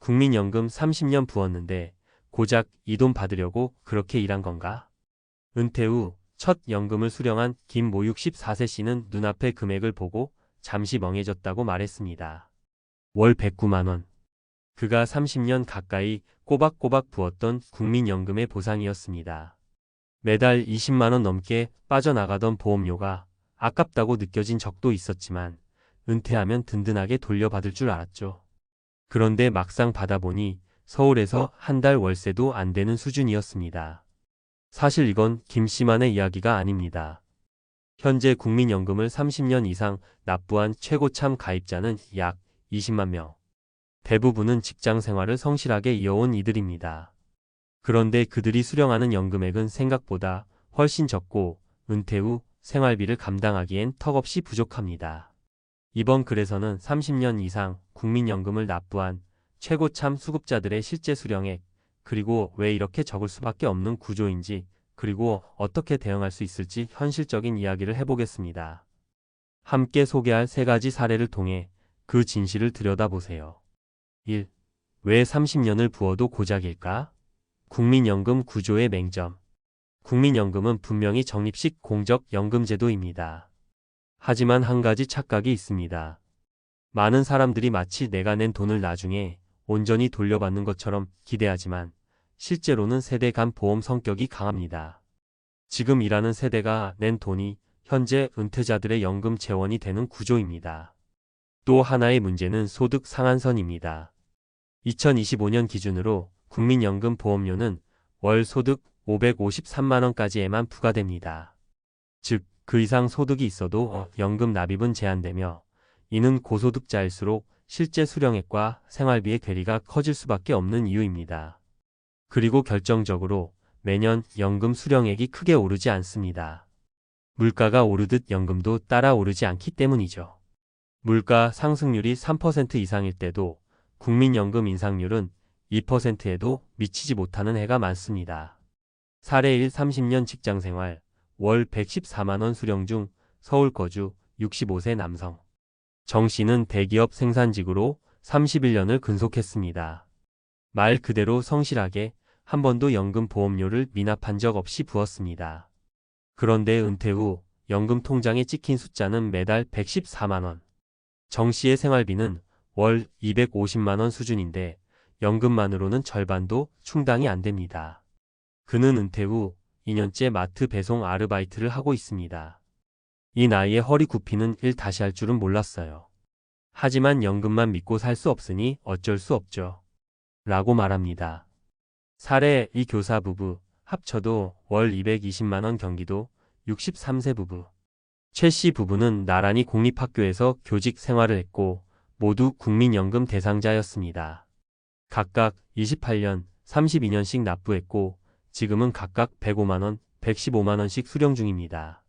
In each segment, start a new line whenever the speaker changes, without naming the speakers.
국민연금 30년 부었는데 고작 이 돈 받으려고 그렇게 일한 건가? 은퇴 후 첫 연금을 수령한 김모 64세 씨는 눈앞의 금액을 보고 잠시 멍해졌다고 말했습니다. 월 109만 원. 그가 30년 가까이 꼬박꼬박 부었던 국민연금의 보상이었습니다. 매달 20만 원 넘게 빠져나가던 보험료가 아깝다고 느껴진 적도 있었지만 은퇴하면 든든하게 돌려받을 줄 알았죠. 그런데 막상 받아보니 서울에서 한 달 월세도 안 되는 수준이었습니다. 사실 이건 김 씨만의 이야기가 아닙니다. 현재 국민연금을 30년 이상 납부한 최고참 가입자는 약 20만 명. 대부분은 직장 생활을 성실하게 이어온 이들입니다. 그런데 그들이 수령하는 연금액은 생각보다 훨씬 적고 은퇴 후 생활비를 감당하기엔 턱없이 부족합니다. 이번 글에서는 30년 이상 국민연금을 납부한 최고참 수급자들의 실제 수령액, 그리고 왜 이렇게 적을 수밖에 없는 구조인지, 그리고 어떻게 대응할 수 있을지 현실적인 이야기를 해보겠습니다. 함께 소개할 세 가지 사례를 통해 그 진실을 들여다보세요. 1. 왜 30년을 부어도 고작일까? 국민연금 구조의 맹점. 국민연금은 분명히 적립식 공적연금제도입니다. 하지만 한 가지 착각이 있습니다. 많은 사람들이 마치 내가 낸 돈을 나중에 온전히 돌려받는 것처럼 기대하지만 실제로는 세대 간 보험 성격이 강합니다. 지금 일하는 세대가 낸 돈이 현재 은퇴자들의 연금 재원이 되는 구조입니다. 또 하나의 문제는 소득 상한선입니다. 2025년 기준으로 국민연금 보험료는 월 소득 553만 원까지에만 부과됩니다. 즉, 그 이상 소득이 있어도 연금 납입은 제한되며 이는 고소득자일수록 실제 수령액과 생활비의 괴리가 커질 수밖에 없는 이유입니다. 그리고 결정적으로 매년 연금 수령액이 크게 오르지 않습니다. 물가가 오르듯 연금도 따라 오르지 않기 때문이죠. 물가 상승률이 3% 이상일 때도 국민연금 인상률은 2%에도 미치지 못하는 해가 많습니다. 사례 1. 30년 직장생활, 월 114만 원 수령 중 서울 거주 65세 남성. 정 씨는 대기업 생산직으로 31년을 근속했습니다. 말 그대로 성실하게 한 번도 연금 보험료를 미납한 적 없이 부었습니다. 그런데 은퇴 후 연금 통장에 찍힌 숫자는 매달 114만 원. 정 씨의 생활비는 월 250만 원 수준인데 연금만으로는 절반도 충당이 안 됩니다. 그는 은퇴 후 2년째 마트 배송 아르바이트를 하고 있습니다. 이 나이에 허리 굽히는 일 다시 할 줄은 몰랐어요. 하지만 연금만 믿고 살 수 없으니 어쩔 수 없죠. 라고 말합니다. 사례 2. 교사 부부, 합쳐도 월 220만 원. 경기도 63세 부부. 최 씨 부부는 나란히 공립학교에서 교직 생활을 했고 모두 국민연금 대상자였습니다. 각각 28년, 32년씩 납부했고 지금은 각각 105만 원, 115만 원씩 수령 중입니다.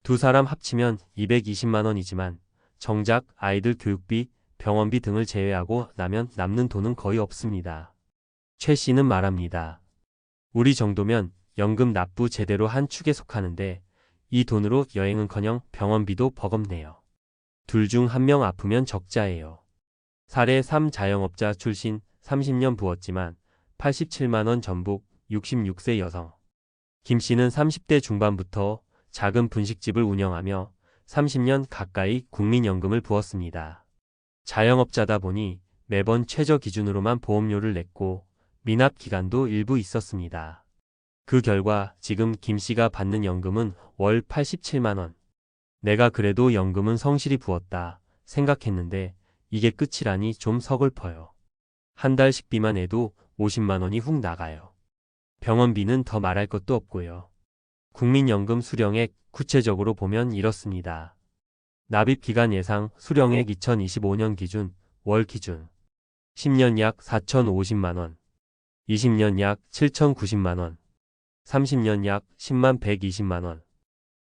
두 사람 합치면 220만 원이지만 정작 아이들 교육비, 병원비 등을 제외하고 나면 남는 돈은 거의 없습니다. 최 씨는 말합니다. 우리 정도면 연금 납부 제대로 한 축에 속하는데 이 돈으로 여행은커녕 병원비도 버겁네요. 둘 중 한 명 아프면 적자예요. 사례 3. 자영업자 출신 30년 부었지만 87만 원 전북 66세 여성. 김 씨는 30대 중반부터 작은 분식집을 운영하며 30년 가까이 국민연금을 부었습니다. 자영업자다 보니 매번 최저 기준으로만 보험료를 냈고 미납 기간도 일부 있었습니다. 그 결과 지금 김 씨가 받는 연금은 월 87만 원. 내가 그래도 연금은 성실히 부었다 생각했는데 이게 끝이라니 좀 서글퍼요. 한 달 식비만 해도 50만 원이 훅 나가요. 병원비는 더 말할 것도 없고요. 국민연금 수령액 구체적으로 보면 이렇습니다. 납입기간 예상 수령액 2025년 기준 월 기준 10년 약 4,050만 원, 20년 약 7,090만 원, 30년 약 10만 120만 원,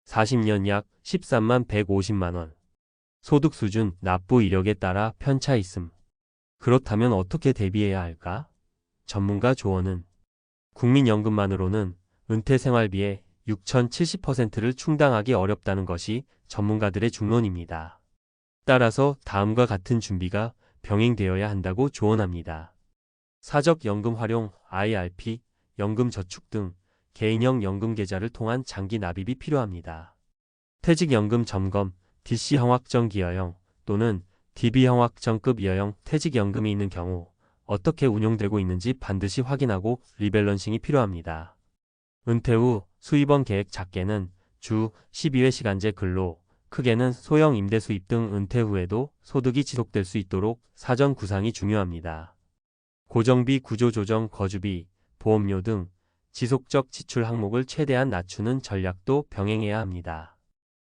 40년 약 13만 150만 원. 소득 수준, 납부 이력에 따라 편차 있음. 그렇다면 어떻게 대비해야 할까? 전문가 조언은 국민연금만으로는 은퇴 생활비의 6,070%를 충당하기 어렵다는 것이 전문가들의 중론입니다. 따라서 다음과 같은 준비가 병행되어야 한다고 조언합니다. 사적연금 활용, IRP, 연금저축 등 개인형 연금계좌를 통한 장기 납입이 필요합니다. 퇴직연금 점검, DC형 확정기여형 또는 DB형 확정급 이여형 퇴직연금이 있는 경우 어떻게 운용되고 있는지 반드시 확인하고 리밸런싱이 필요합니다. 은퇴 후 수입원 계획 작게는 주 12회 시간제 근로, 크게는 소형 임대 수입 등 은퇴 후에도 소득이 지속될 수 있도록 사전 구상이 중요합니다. 고정비 구조 조정, 거주비, 보험료 등 지속적 지출 항목을 최대한 낮추는 전략도 병행해야 합니다.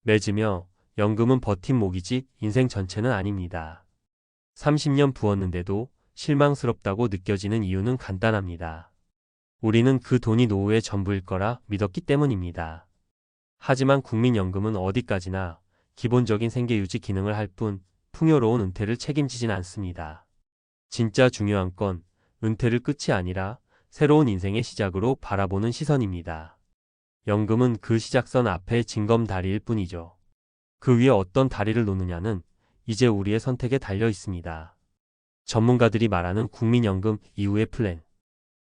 맺으며 연금은 버팀목이지 인생 전체는 아닙니다. 30년 부었는데도 실망스럽다고 느껴지는 이유는 간단합니다. 우리는 그 돈이 노후의 전부일 거라 믿었기 때문입니다. 하지만 국민연금은 어디까지나 기본적인 생계 유지 기능을 할 뿐 풍요로운 은퇴를 책임지진 않습니다. 진짜 중요한 건 은퇴를 끝이 아니라 새로운 인생의 시작으로 바라보는 시선입니다. 연금은 그 시작선 앞에 징검다리일 뿐이죠. 그 위에 어떤 다리를 놓느냐는 이제 우리의 선택에 달려 있습니다. 전문가들이 말하는 국민연금 이후의 플랜.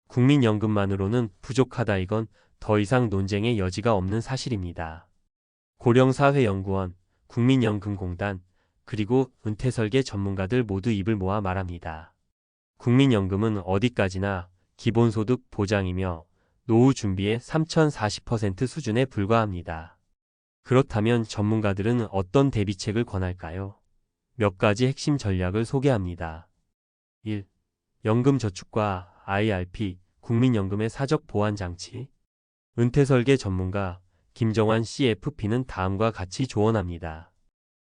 국민연금만으로는 부족하다, 이건 더 이상 논쟁의 여지가 없는 사실입니다. 고령사회연구원, 국민연금공단, 그리고 은퇴설계 전문가들 모두 입을 모아 말합니다. 국민연금은 어디까지나 기본소득 보장이며 노후 준비의 3040% 수준에 불과합니다. 그렇다면 전문가들은 어떤 대비책을 권할까요? 몇 가지 핵심 전략을 소개합니다. 1. 연금저축과 IRP, 국민연금의 사적 보완장치. 은퇴설계 전문가 김정환 CFP는 다음과 같이 조언합니다.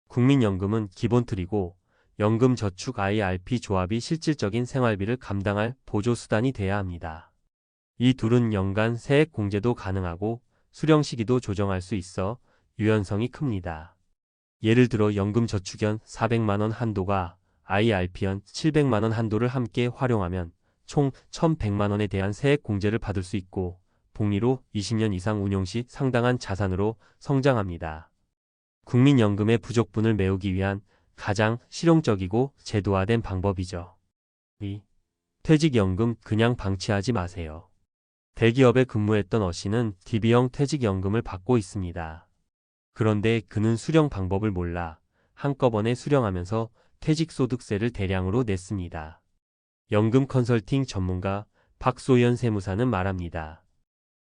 국민연금은 기본 틀이고 연금저축 IRP 조합이 실질적인 생활비를 감당할 보조수단이 돼야 합니다. 이 둘은 연간 세액 공제도 가능하고 수령 시기도 조정할 수 있어 유연성이 큽니다. 예를 들어 연금저축연 400만원 한도가 IRP연 700만원 한도를 함께 활용하면 총 1100만원에 대한 세액 공제를 받을 수 있고 복리로 20년 이상 운용 시 상당한 자산으로 성장합니다. 국민연금의 부족분을 메우기 위한 가장 실용적이고 제도화된 방법이죠. 2. 퇴직연금 그냥 방치하지 마세요. 대기업에 근무했던 어씨는 DB형 퇴직연금을 받고 있습니다. 그런데 그는 수령 방법을 몰라 한꺼번에 수령하면서 퇴직소득세를 대량으로 냈습니다. 연금 컨설팅 전문가 박소연 세무사는 말합니다.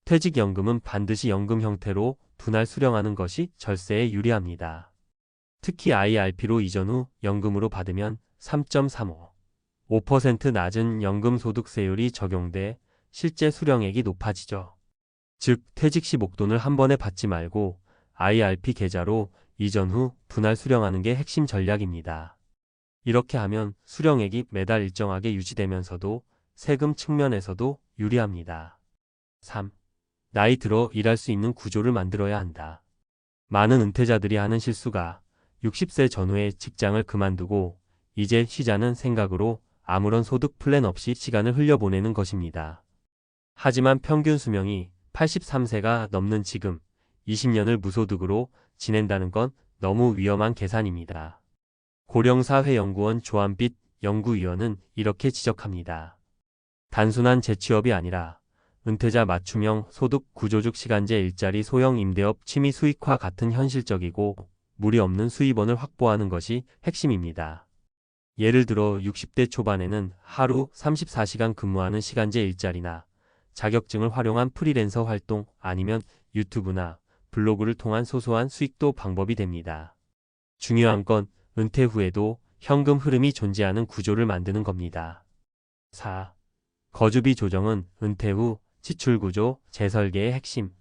퇴직연금은 반드시 연금 형태로 분할 수령하는 것이 절세에 유리합니다. 특히 IRP로 이전 후 연금으로 받으면 3.35% 낮은 연금소득세율이 적용돼 실제 수령액이 높아지죠. 즉 퇴직 시 목돈을 한 번에 받지 말고 IRP 계좌로 이전 후 분할 수령하는 게 핵심 전략입니다. 이렇게 하면 수령액이 매달 일정하게 유지되면서도 세금 측면에서도 유리합니다. 3. 나이 들어 일할 수 있는 구조를 만들어야 한다. 많은 은퇴자들이 하는 실수가 60세 전후에 직장을 그만두고 이제 쉬자는 생각으로 아무런 소득 플랜 없이 시간을 흘려보내는 것입니다. 하지만 평균 수명이 83세가 넘는 지금 20년을 무소득으로 지낸다는 건 너무 위험한 계산입니다. 고령사회연구원 조한빛 연구위원은 이렇게 지적합니다. 단순한 재취업이 아니라 은퇴자 맞춤형 소득 구조적 시간제 일자리 소형 임대업 취미 수익화 같은 현실적이고 무리 없는 수입원을 확보하는 것이 핵심입니다. 예를 들어 60대 초반에는 하루 34시간 근무하는 시간제 일자리나 자격증을 활용한 프리랜서 활동 아니면 유튜브나 블로그를 통한 소소한 수익도 방법이 됩니다. 중요한 건 은퇴 후에도 현금 흐름이 존재하는 구조를 만드는 겁니다. 4. 거주비 조정은 은퇴 후 지출구조 재설계의 핵심.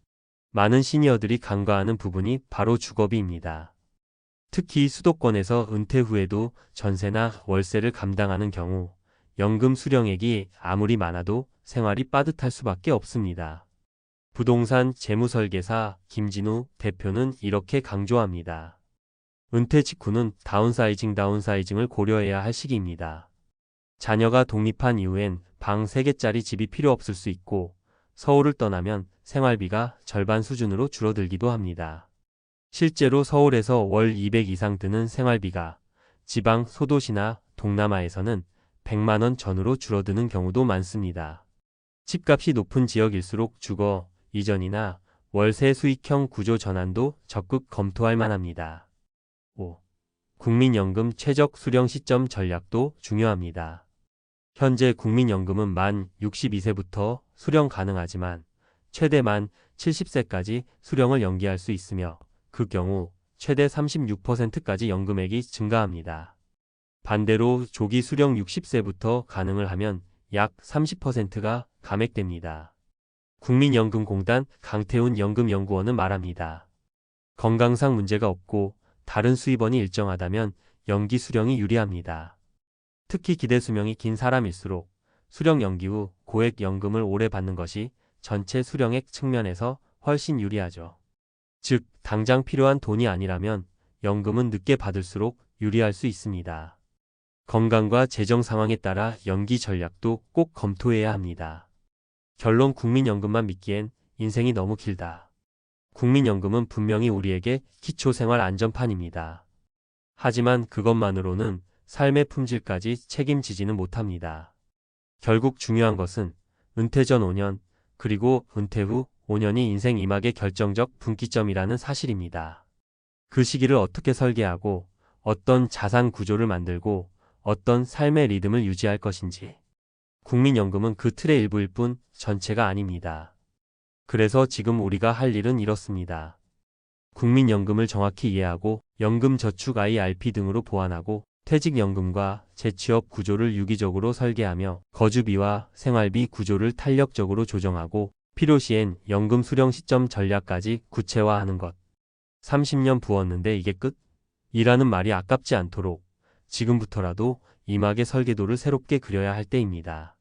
많은 시니어들이 간과하는 부분이 바로 주거비입니다. 특히 수도권에서 은퇴 후에도 전세나 월세를 감당하는 경우 연금 수령액이 아무리 많아도 생활이 빠듯할 수밖에 없습니다. 부동산 재무설계사 김진우 대표는 이렇게 강조합니다. 은퇴 직후는 다운사이징을 고려해야 할 시기입니다. 자녀가 독립한 이후엔 방 3개짜리 집이 필요 없을 수 있고 서울을 떠나면 생활비가 절반 수준으로 줄어들기도 합니다. 실제로 서울에서 월 200 이상 드는 생활비가 지방 소도시나 동남아에서는 100만 원 전후로 줄어드는 경우도 많습니다. 집값이 높은 지역일수록 주거, 이전이나 월세 수익형 구조 전환도 적극 검토할 만합니다. 5. 국민연금 최적 수령 시점 전략도 중요합니다. 현재 국민연금은 만 62세부터 수령 가능하지만 최대 만 70세까지 수령을 연기할 수 있으며 그 경우 최대 36%까지 연금액이 증가합니다. 반대로 조기 수령 60세부터 가능을 하면 약 30%가 감액됩니다. 국민연금공단 강태훈 연금연구원은 말합니다. 건강상 문제가 없고 다른 수입원이 일정하다면 연기 수령이 유리합니다. 특히 기대 수명이 긴 사람일수록 수령 연기 후 고액 연금을 오래 받는 것이 전체 수령액 측면에서 훨씬 유리하죠. 즉, 당장 필요한 돈이 아니라면 연금은 늦게 받을수록 유리할 수 있습니다. 건강과 재정 상황에 따라 연기 전략도 꼭 검토해야 합니다. 결론 국민연금만 믿기엔 인생이 너무 길다. 국민연금은 분명히 우리에게 기초생활 안전판입니다. 하지만 그것만으로는 삶의 품질까지 책임지지는 못합니다. 결국 중요한 것은 은퇴 전 5년, 그리고 은퇴 후 5년이 인생 이막의 결정적 분기점이라는 사실입니다. 그 시기를 어떻게 설계하고 어떤 자산 구조를 만들고 어떤 삶의 리듬을 유지할 것인지. 국민연금은 그 틀의 일부일 뿐 전체가 아닙니다. 그래서 지금 우리가 할 일은 이렇습니다. 국민연금을 정확히 이해하고 연금저축 IRP 등으로 보완하고 퇴직연금과 재취업 구조를 유기적으로 설계하며 거주비와 생활비 구조를 탄력적으로 조정하고 필요시엔 연금 수령 시점 전략까지 구체화하는 것. 30년 부었는데 이게 끝? 이라는 말이 아깝지 않도록 지금부터라도 이막의 설계도를 새롭게 그려야 할 때입니다.